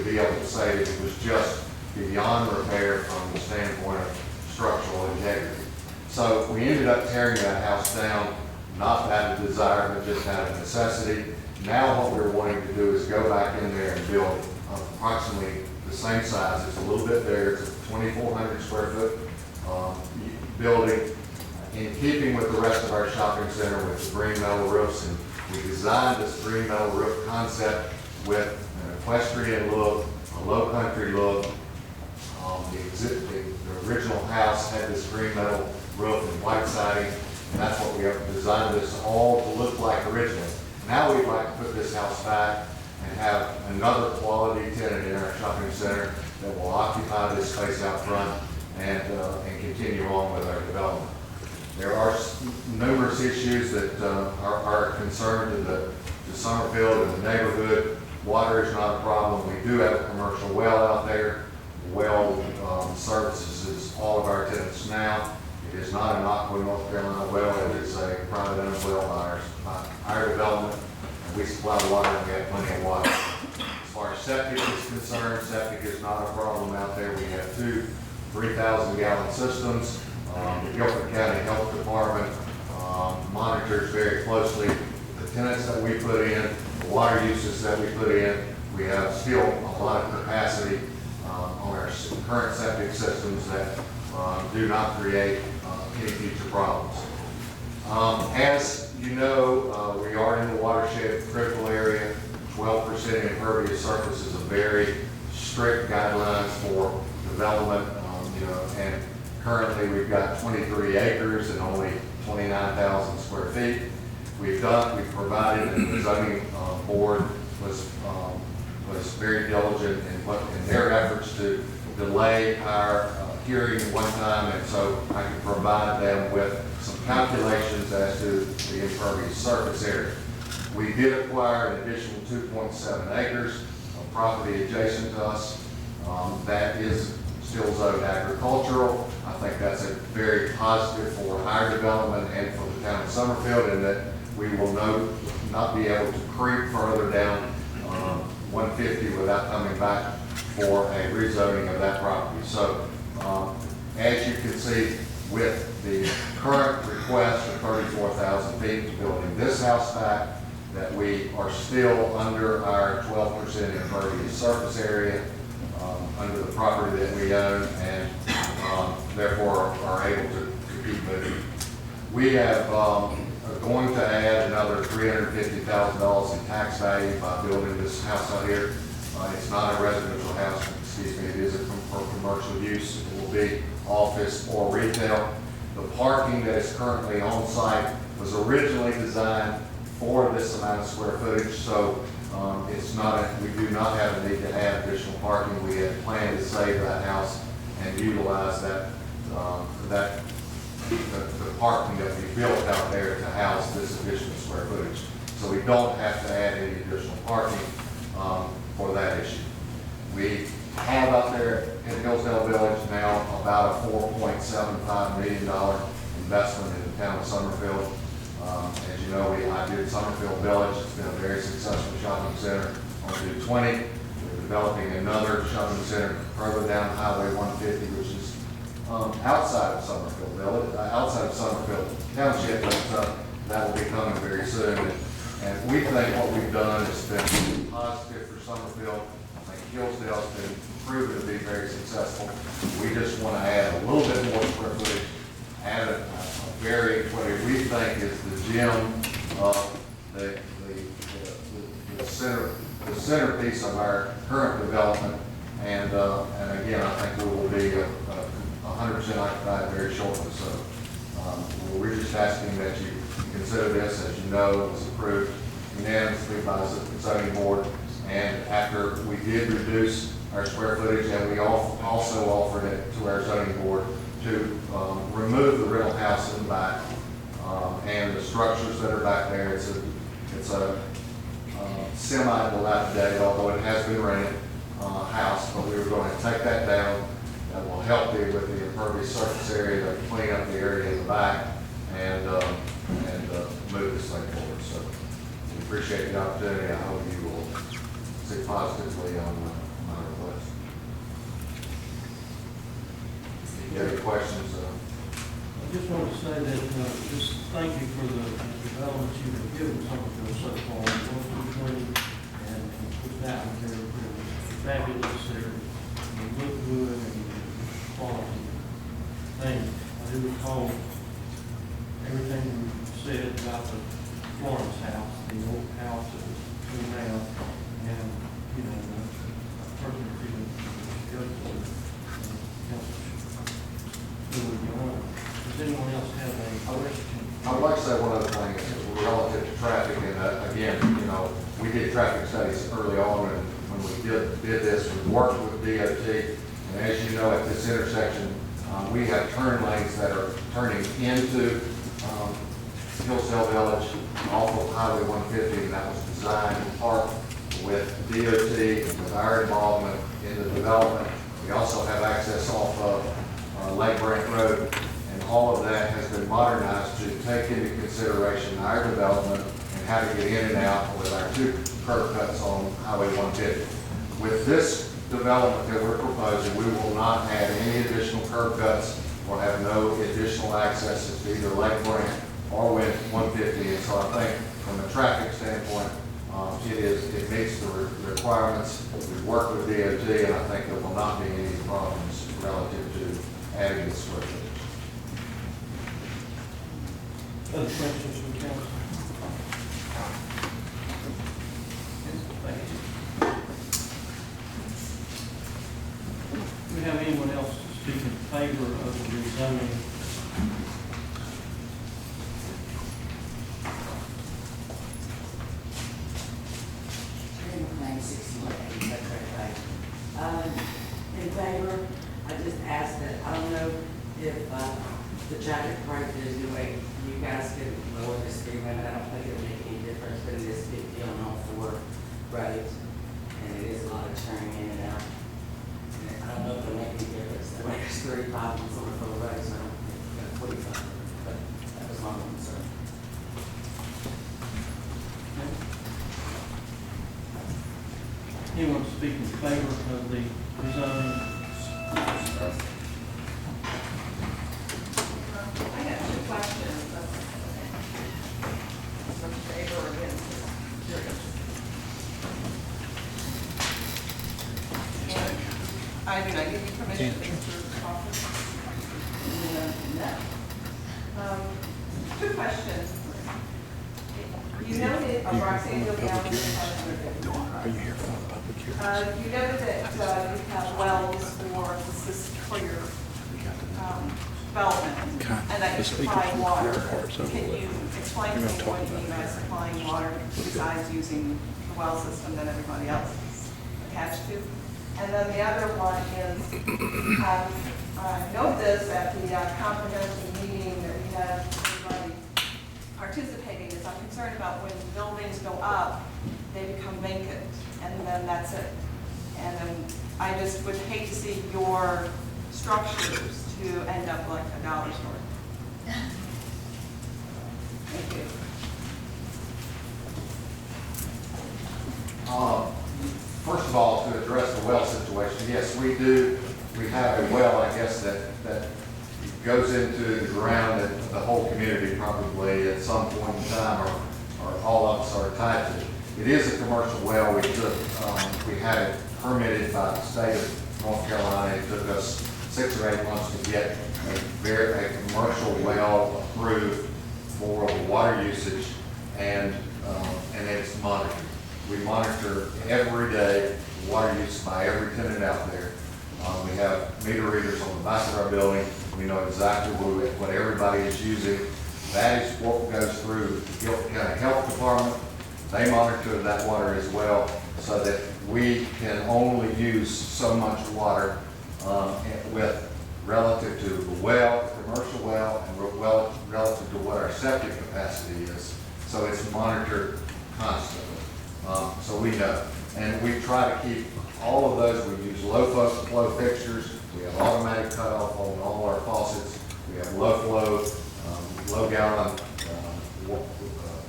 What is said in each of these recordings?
be able to say that it was just beyond repair from the standpoint of structural integrity. So we ended up tearing that house down, not out of desire, but just out of necessity. Now what we're wanting to do is go back in there and build approximately the same size. It's a little bit bigger. It's a 2,400 square foot building, in keeping with the rest of our shopping center with the green metal roofs. And we designed this green metal roof concept with an equestrian look, a low country look. The original house had this green metal roof and white siding, and that's what we have designed this all to look like originally. Now we'd like to put this house back and have another quality tenant in our shopping center that will occupy this space out front and continue on with our development. There are numerous issues that are a concern to Summerfield and the neighborhood. Water is not a problem. We do have a commercial well out there. The well services all of our tenants now. It is not an Aqua, North Carolina well. It is a private owned well by our development. And we supply water and we have plenty of water. As far as septic is concerned, septic is not a problem out there. We have two 3,000-gallon systems. The Guilford County Health Department monitors very closely the tenants that we put in, the water uses that we put in. We have still a lot of capacity on our current septic systems that do not create any future problems. As you know, we are in the watershed critical area. 12% impervious surface is a very strict guidelines for development, and currently we've got 23 acres and only 29,000 square feet. We've provided, and the zoning board was very diligent in their efforts to delay our hearing one time, and so I can provide them with some calculations as to the impervious surface area. We did acquire an additional 2.7 acres of property adjacent to us. That is still zoned agricultural. I think that's a very positive for our development and for the town of Summerfield, in that we will not be able to creep further down 150 without coming back for a rezoning of that property. So as you can see, with the current request of 34,000 feet to building this house back, that we are still under our 12% impervious surface area under the property that we own, and therefore are able to keep moving. We have are going to add another $350,000 in tax value by building this house out here. It's not a residential house, excuse me, it is for commercial use. It will be office or retail. The parking that is currently on site was originally designed for this amount of square footage, so we do not have a need to add additional parking. We had planned to save that house and utilize the parking that we built out there to house this additional square footage. So we don't have to add any additional parking for that issue. We have out there in Hillsdale Village now about a $4.75 million investment in the town of Summerfield. As you know, I did Summerfield Village. It's been a very successful shopping center on 220. We're developing another shopping center further down Highway 150, which is outside of Summerfield Village, outside of Summerfield Township, but that will be coming very soon. And we think what we've done has been positive for Summerfield. I think Hillsdale's been proven to be very successful. We just want to add a little bit more square footage, add a very, what we think is the gem of the centerpiece of our current development. And again, I think we will be 100% occupied very shortly. So we're just asking that you consider this. As you know, it was approved unanimously by the zoning board. And after we did reduce our square footage, and we also offered it to our zoning board to remove the rental house in the back and the structures that are back there. It's a semi-dilapidated, although it has been rented, house, but we were going to take that down. That will help you with the impervious surface area, to clean up the area in the back, and move this thing forward. So we appreciate the opportunity. I hope you will see positively on my Any questions? I just want to say that, just thank you for the developments you have given Summerfield so far. Most of the clean and with that one, they're fabulous. They look good and quality thing. I do recall everything we said about the Florence house, the old house that was torn down, and, you know, a personal feeling go to help do what you want. Does anyone else have a question? I would like to say one other thing relative to traffic, and again, you know, we did traffic studies early on, and when we did this, we worked with DOT, and as you know, at this intersection, we have turn lanes that are turning into Hillsdale Village off of Highway 150, and that was designed in part with DOT and with our involvement in the development. We also have access off of Lake Brant Road, and all of that has been modernized to take into consideration our development and how to get in and out with our 2 curb cuts on Highway 150. With this development that we're proposing, we will not add any additional curb cuts. We'll have no additional accesses to either Lake Brant or with 150, and so I think from a traffic standpoint, it meets the requirements. We've worked with DOT, and I think there will not be any problems relative to adding this square footage. Other questions from council? Thank you. Do we have anyone else to speak in favor of the rezoning? In favor, I just ask that, I don't know if the traffic part is the way you guys could lower the speed limit. I don't think it'll make any difference, but it is 50 on all 4 roads, and it is a lot of turning in and out. And I don't know if it'll make any difference. The way there's 35 on Summerfield Road, so I don't think it's 45, but that was my concern. Anyone speak in favor of the rezoning? I have 2 questions. In favor or against this? I do not give you permission to enter the office. No. 2 questions. You noted, Roxanne, you'll be out in the Are you here for a public hearing? you noted that you have wells for your development, and that you supply water. Can you explain to me what you mean by supplying water besides using the well system that everybody else is attached to? And then the other one is, I noted this at the comprehensive meeting that we had everybody participating, is I'm concerned about when buildings go up, they become vacant, and then that's it. And then I just would hate to see your structures to end up like a dollar store. Thank you. First of all, to address the well situation, yes, we do. We have a well, I guess, that goes into the ground that the whole community probably at some point in time or all of us are tied to. It is a commercial well. We had it permitted by the state of North Carolina. It took us 6 or 8 months to get a commercial well approved for the water usage, and it's monitored. We monitor every day the water use by every tenant out there. We have meter readers on the back of our building. We know exactly what everybody is using. That is what goes through the Guilford County Health Department. They monitor that water as well, so that we can only use so much water with relative to the well, the commercial well, and relative to what our septic capacity is. So it's monitored constantly. So we know. And we try to keep all of those. We use low flow fixtures. We have automatic cutoff on all our faucets. We have low flow, low gallon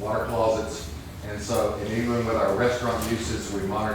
water closets. And so, and even with our restaurant uses, we monitor